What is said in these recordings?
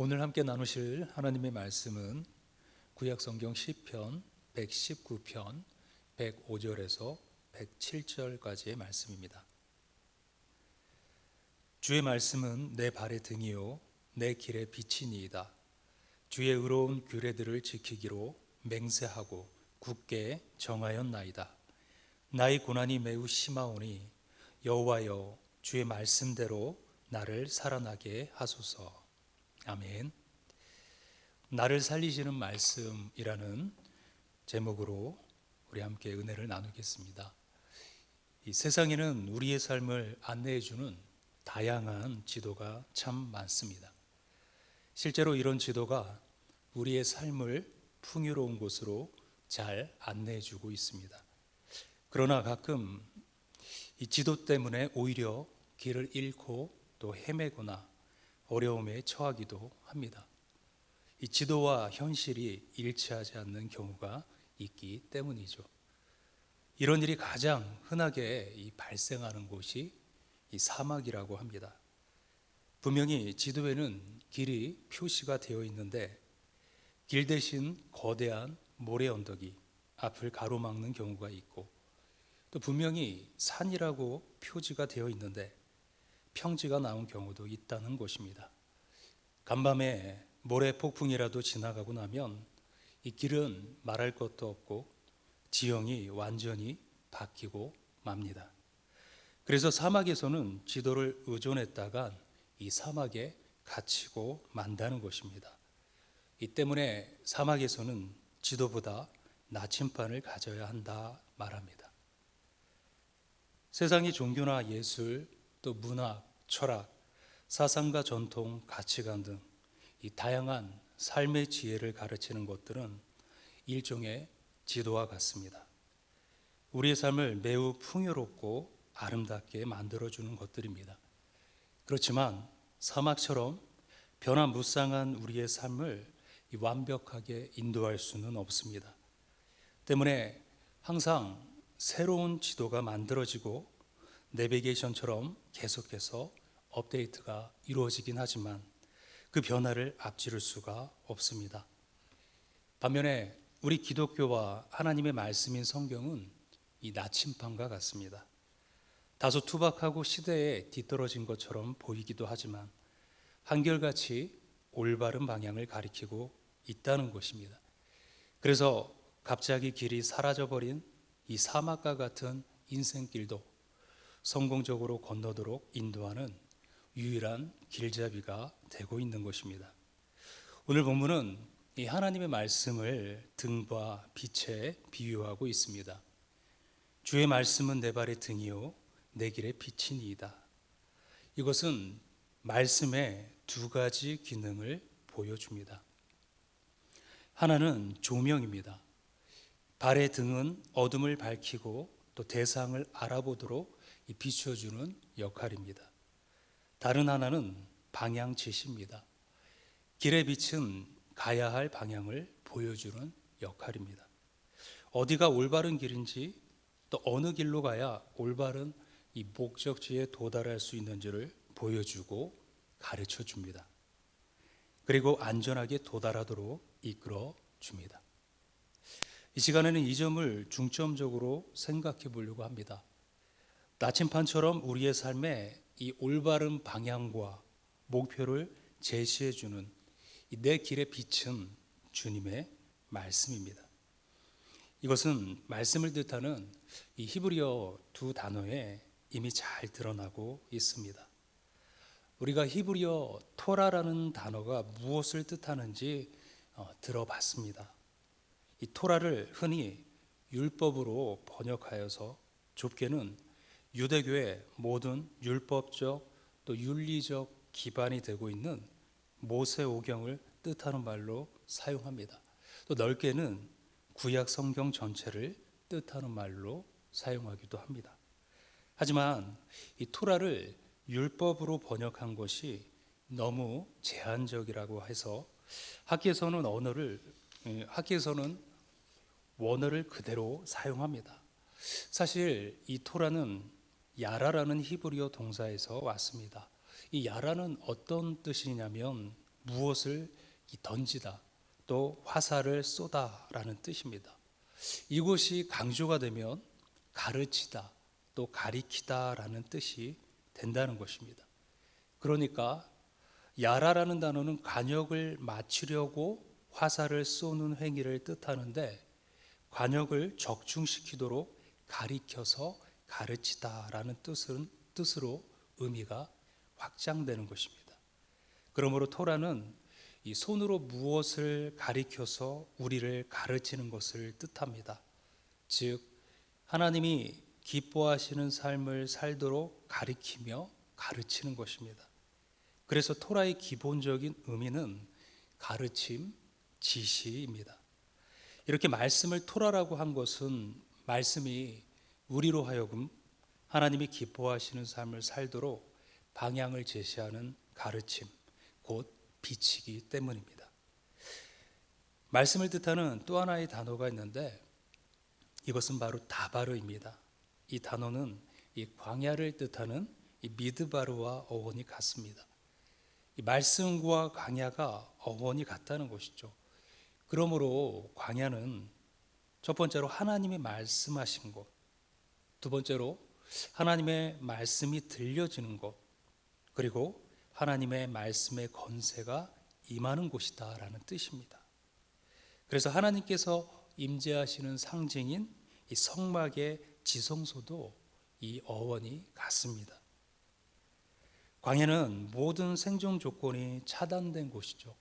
오늘 함께 나누실 하나님의 말씀은 구약성경 시편 119편 105절에서 107절까지의 말씀입니다. 주의 말씀은 내 발의 등이요 내 길의 빛이니이다. 주의 의로운 규례들을 지키기로 맹세하고 굳게 정하였나이다. 나의 고난이 매우 심하오니 여호와여 주의 말씀대로 나를 살아나게 하소서. 아멘. 나를 살리시는 말씀이라는 제목으로 우리 함께 은혜를 나누겠습니다. 이 세상에는 우리의 삶을 안내해 주는 다양한 지도가 참 많습니다. 실제로 이런 지도가 우리의 삶을 풍요로운 곳으로 잘 안내해 주고 있습니다. 그러나 가끔 이 지도 때문에 오히려 길을 잃고 또 헤매거나 어려움에 처하기도 합니다. 이 지도와 현실이 일치하지 않는 경우가 있기 때문이죠. 이런 일이 가장 흔하게 발생하는 곳이 이 사막이라고 합니다. 분명히 지도에는 길이 표시가 되어 있는데 길 대신 거대한 모래 언덕이 앞을 가로막는 경우가 있고, 또 분명히 산이라고 표지가 되어 있는데 평지가 나온 경우도 있다는 것입니다. 간밤에 모래 폭풍이라도 지나가고 나면 이 길은 말할 것도 없고 지형이 완전히 바뀌고 맙니다. 그래서 사막에서는 지도를 의존했다간 이 사막에 갇히고 만다는 것입니다. 이 때문에 사막에서는 지도보다 나침반을 가져야 한다 말합니다. 세상의 종교나 예술, 또 문학, 철학, 사상과 전통, 가치관 등 이 다양한 삶의 지혜를 가르치는 것들은 일종의 지도와 같습니다. 우리의 삶을 매우 풍요롭고 아름답게 만들어주는 것들입니다. 그렇지만 사막처럼 변화무쌍한 우리의 삶을 완벽하게 인도할 수는 없습니다. 때문에 항상 새로운 지도가 만들어지고 내비게이션처럼 계속해서 업데이트가 이루어지긴 하지만 그 변화를 앞지를 수가 없습니다. 반면에 우리 기독교와 하나님의 말씀인 성경은 이 나침반과 같습니다. 다소 투박하고 시대에 뒤떨어진 것처럼 보이기도 하지만 한결같이 올바른 방향을 가리키고 있다는 것입니다. 그래서 갑자기 길이 사라져버린 이 사막과 같은 인생길도 성공적으로 건너도록 인도하는 유일한 길잡이가 되고 있는 것입니다. 오늘 본문은 이 하나님의 말씀을 등과 빛에 비유하고 있습니다. 주의 말씀은 내 발의 등이요 내 길의 빛이니이다. 이것은 말씀의 두 가지 기능을 보여줍니다. 하나는 조명입니다. 발의 등은 어둠을 밝히고 또 대상을 알아보도록 비춰주는 역할입니다. 다른 하나는 방향 지시입니다. 길의 빛은 가야 할 방향을 보여주는 역할입니다. 어디가 올바른 길인지 또 어느 길로 가야 올바른 이 목적지에 도달할 수 있는지를 보여주고 가르쳐 줍니다. 그리고 안전하게 도달하도록 이끌어 줍니다. 이 시간에는 이 점을 중점적으로 생각해 보려고 합니다. 나침반처럼 우리의 삶에 이 올바른 방향과 목표를 제시해 주는 내 길의 빛은 주님의 말씀입니다. 이것은 말씀을 뜻하는 이 히브리어 두 단어에 이미 잘 드러나고 있습니다. 우리가 히브리어 토라라는 단어가 무엇을 뜻하는지 들어봤습니다. 이 토라를 흔히 율법으로 번역하여서 좁게는 유대교의 모든 율법적 또 윤리적 기반이 되고 있는 모세오경을 뜻하는 말로 사용합니다. 또 넓게는 구약 성경 전체를 뜻하는 말로 사용하기도 합니다. 하지만 이 토라를 율법으로 번역한 것이 너무 제한적이라고 해서 학계에서는 원어를 그대로 사용합니다. 사실 이 토라는 야라라는 히브리어 동사에서 왔습니다. 이 야라는 어떤 뜻이냐면 무엇을 던지다, 또 화살을 쏘다라는 뜻입니다. 이곳이 강조가 되면 가르치다, 또 가리키다라는 뜻이 된다는 것입니다. 그러니까 야라라는 단어는 관역을 맞추려고 화살을 쏘는 행위를 뜻하는데, 관역을 적중시키도록 가리켜서 가르치다라는 뜻으로 의미가 확장되는 것입니다. 그러므로 토라는 이 손으로 무엇을 가리켜서 우리를 가르치는 것을 뜻합니다. 즉 하나님이 기뻐하시는 삶을 살도록 가리키며 가르치는 것입니다. 그래서 토라의 기본적인 의미는 가르침, 지시입니다. 이렇게 말씀을 토라라고 한 것은 말씀이 우리로 하여금 하나님이 기뻐하시는 삶을 살도록 방향을 제시하는 가르침, 곧 빛이기 때문입니다. 말씀을 뜻하는 또 하나의 단어가 있는데 이것은 바로 다바르입니다. 이 단어는 이 광야를 뜻하는 이 미드바르와 어원이 같습니다. 이 말씀과 광야가 어원이 같다는 것이죠. 그러므로 광야는 첫 번째로 하나님이 말씀하신 것, 두 번째로 하나님의 말씀이 들려지는 것, 그리고 하나님의 말씀의 권세가 임하는 곳이다라는 뜻입니다. 그래서 하나님께서 임재하시는 상징인 이 성막의 지성소도 이 어원이 같습니다. 광야는 모든 생존 조건이 차단된 곳이죠.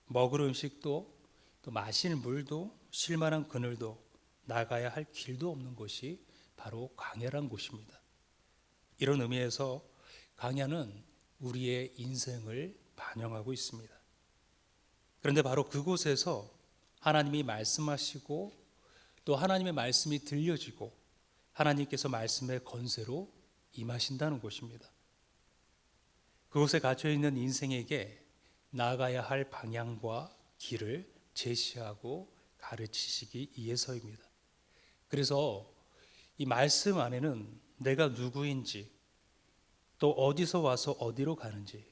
먹을 음식도, 또 마실 물도, 쉴 만한 그늘도, 나가야 할 길도 없는 곳이 바로 광야란 곳입니다. 이런 의미에서 광야는 우리의 인생을 반영하고 있습니다. 그런데 바로 그곳에서 하나님이 말씀하시고 또 하나님의 말씀이 들려지고 하나님께서 말씀의 권세로 임하신다는 곳입니다. 그곳에 갇혀 있는 인생에게 나아가야 할 방향과 길을 제시하고 가르치시기 위해서입니다. 그래서 이 말씀 안에는 내가 누구인지, 또 어디서 와서 어디로 가는지,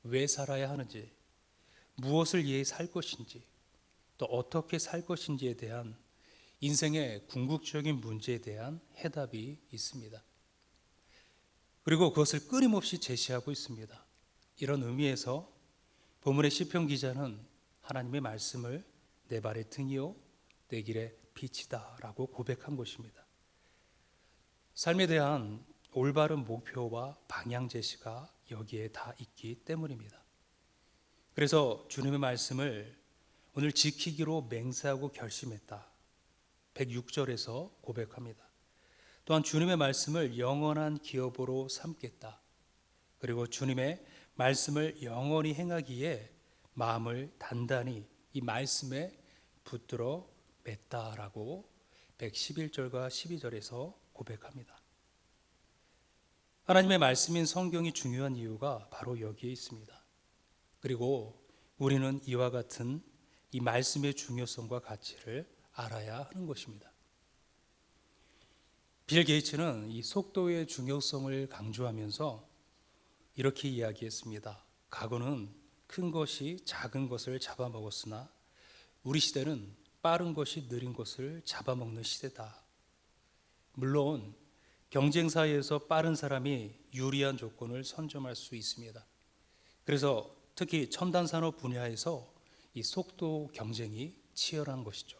왜 살아야 하는지, 무엇을 위해 살 것인지, 또 어떻게 살 것인지에 대한 인생의 궁극적인 문제에 대한 해답이 있습니다. 그리고 그것을 끊임없이 제시하고 있습니다. 이런 의미에서 본문의 시편 기자는 하나님의 말씀을 내 발의 등이요 내 길의 빛이다 라고 고백한 것입니다. 삶에 대한 올바른 목표와 방향 제시가 여기에 다 있기 때문입니다. 그래서 주님의 말씀을 오늘 지키기로 맹세하고 결심했다. 106절에서 고백합니다. 또한 주님의 말씀을 영원한 기업으로 삼겠다. 그리고 주님의 말씀을 영원히 행하기에 마음을 단단히 이 말씀에 붙들어 맸다라고 111절과 12절에서 고백합니다. 하나님의 말씀인 성경이 중요한 이유가 바로 여기에 있습니다. 그리고 우리는 이와 같은 이 말씀의 중요성과 가치를 알아야 하는 것입니다. 빌 게이츠는 이 속도의 중요성을 강조하면서 이렇게 이야기했습니다. 과거는 큰 것이 작은 것을 잡아먹었으나 우리 시대는 빠른 것이 느린 것을 잡아먹는 시대다. 물론 경쟁사회에서 빠른 사람이 유리한 조건을 선점할 수 있습니다. 그래서 특히 첨단 산업 분야에서 이 속도 경쟁이 치열한 것이죠.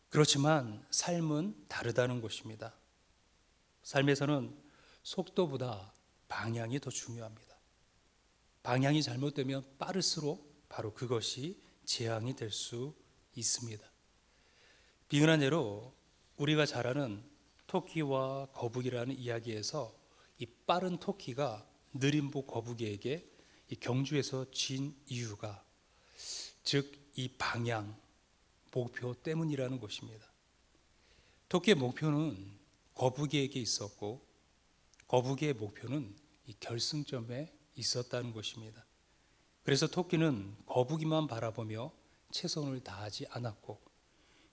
그렇지만 삶은 다르다는 것입니다. 삶에서는 속도보다 방향이 더 중요합니다. 방향이 잘못되면 빠를수록 바로 그것이 재앙이 될 수 있습니다. 비근한 예로 우리가 잘 아는 토끼와 거북이라는 이야기에서 이 빠른 토끼가 느린 거북이에게 이 경주에서 진 이유가 즉 이 방향, 목표 때문이라는 것입니다. 토끼의 목표는 거북이에게 있었고 거북이의 목표는 이 결승점에 있었다는 것입니다. 그래서 토끼는 거북이만 바라보며 최선을 다하지 않았고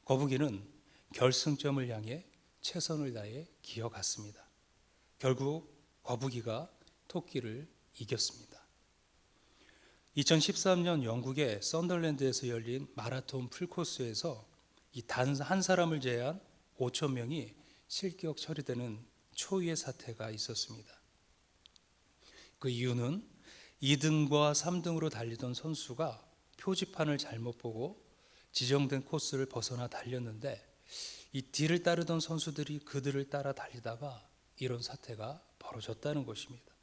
거북이는 결승점을 향해 최선을 다해 기어갔습니다. 결국 거북이가 토끼를 이겼습니다. 2013년 영국의 썬더랜드에서 열린 마라톤 풀코스에서 이 단 한 사람을 제외한 5천 명이 실격 처리되는 초유의 사태가 있었습니다. 그 이유는 2등과 3등으로 달리던 선수가 표지판을 잘못 보고 지정된 코스를 벗어나 달렸는데 이 뒤를 따르던 선수들이 그들을 따라 달리다가 이런 사태가 벌어졌다는 것입니다.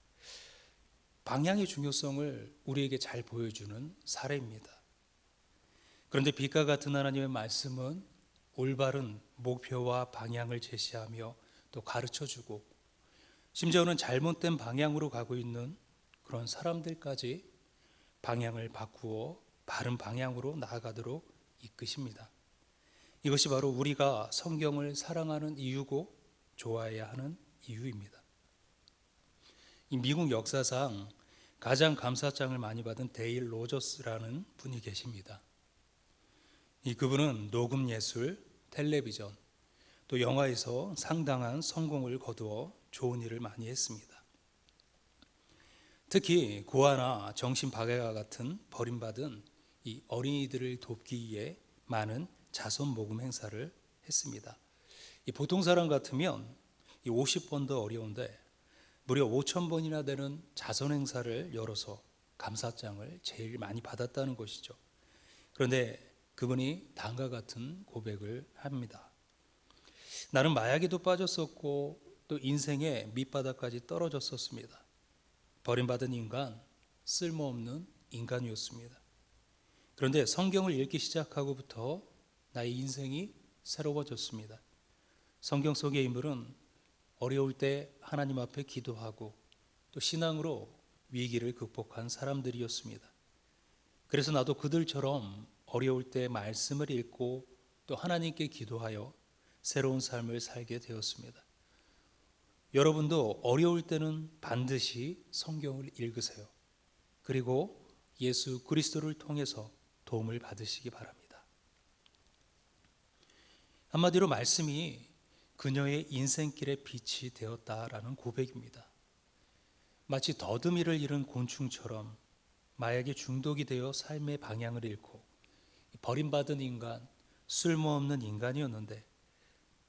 방향의 중요성을 우리에게 잘 보여주는 사례입니다. 그런데 빛과 같은 하나님의 말씀은 올바른 목표와 방향을 제시하며 또 가르쳐주고 심지어는 잘못된 방향으로 가고 있는 그런 사람들까지 방향을 바꾸어 바른 방향으로 나아가도록 이끄십니다. 이것이 바로 우리가 성경을 사랑하는 이유고 좋아해야 하는 이유입니다. 이 미국 역사상 가장 감사장을 많이 받은 데일 로저스라는 분이 계십니다. 그분은 녹음 예술, 텔레비전, 또 영화에서 상당한 성공을 거두어 좋은 일을 많이 했습니다. 특히 고아나 정신박애와 같은 버림받은 이 어린이들을 돕기 위해 많은 자선 모금 행사를 했습니다. 보통 사람 같으면 50번도 어려운데 무려 5,000번이나 되는 자선 행사를 열어서 감사장을 제일 많이 받았다는 것이죠. 그런데 그분이 다음과 같은 고백을 합니다. 나는 마약에도 빠졌었고 또 인생의 밑바닥까지 떨어졌었습니다. 버림받은 인간, 쓸모없는 인간이었습니다. 그런데 성경을 읽기 시작하고부터 나의 인생이 새로워졌습니다. 성경 속의 인물은 어려울 때 하나님 앞에 기도하고 또 신앙으로 위기를 극복한 사람들이었습니다. 그래서 나도 그들처럼 어려울 때 말씀을 읽고 또 하나님께 기도하여 새로운 삶을 살게 되었습니다. 여러분도 어려울 때는 반드시 성경을 읽으세요. 그리고 예수 그리스도를 통해서 도움을 받으시기 바랍니다. 한마디로 말씀이 그녀의 인생길의 빛이 되었다라는 고백입니다. 마치 더듬이를 잃은 곤충처럼 마약에 중독이 되어 삶의 방향을 잃고 버림받은 인간, 쓸모없는 인간이었는데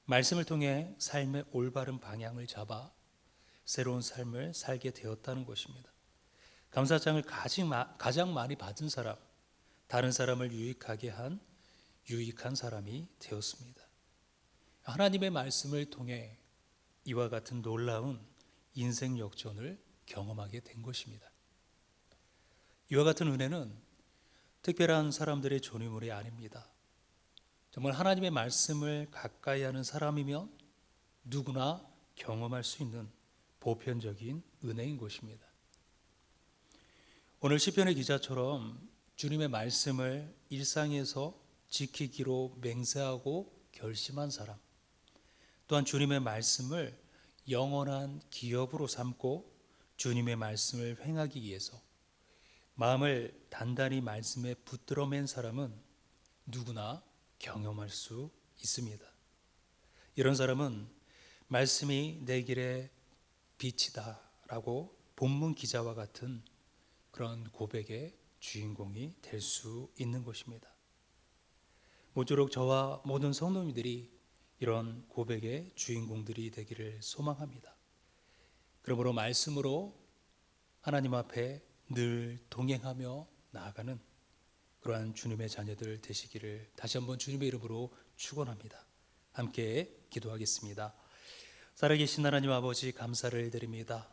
말씀을 통해 삶의 올바른 방향을 잡아 새로운 삶을 살게 되었다는 것입니다. 감사장을 가장 많이 받은 사람, 다른 사람을 유익하게 한 유익한 사람이 되었습니다. 하나님의 말씀을 통해 이와 같은 놀라운 인생 역전을 경험하게 된 것입니다. 이와 같은 은혜는 특별한 사람들의 존재물이 아닙니다. 정말 하나님의 말씀을 가까이 하는 사람이면 누구나 경험할 수 있는 보편적인 은혜인 것입니다. 오늘 시편의 기자처럼 주님의 말씀을 일상에서 지키기로 맹세하고 결심한 사람, 또한 주님의 말씀을 영원한 기업으로 삼고 주님의 말씀을 행하기 위해서 마음을 단단히 말씀에 붙들어 맨 사람은 누구나 경험할 수 있습니다. 이런 사람은 말씀이 내 길의 빛이다 라고 본문 기자와 같은 그런 고백의 주인공이 될 수 있는 것입니다. 모쪼록 저와 모든 성도님들이 이런 고백의 주인공들이 되기를 소망합니다. 그러므로 말씀으로 하나님 앞에 늘 동행하며 나아가는 그러한 주님의 자녀들 되시기를 다시 한번 주님의 이름으로 축원합니다. 함께 기도하겠습니다. 살아계신 하나님 아버지 감사를 드립니다.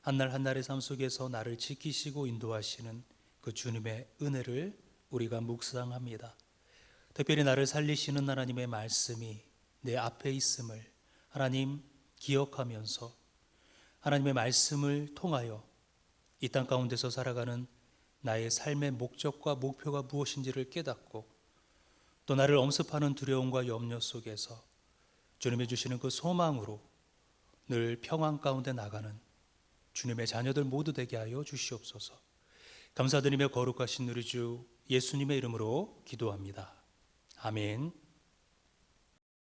한날 한날의 삶 속에서 나를 지키시고 인도하시는 그 주님의 은혜를 우리가 묵상합니다. 특별히 나를 살리시는 하나님의 말씀이 내 앞에 있음을 하나님 기억하면서 하나님의 말씀을 통하여 이 땅 가운데서 살아가는 나의 삶의 목적과 목표가 무엇인지를 깨닫고 또 나를 엄습하는 두려움과 염려 속에서 주님이 주시는 그 소망으로 늘 평안 가운데 나가는 주님의 자녀들 모두 되게 하여 주시옵소서. 감사드리며 거룩하신 우리 주 예수님의 이름으로 기도합니다. 아멘.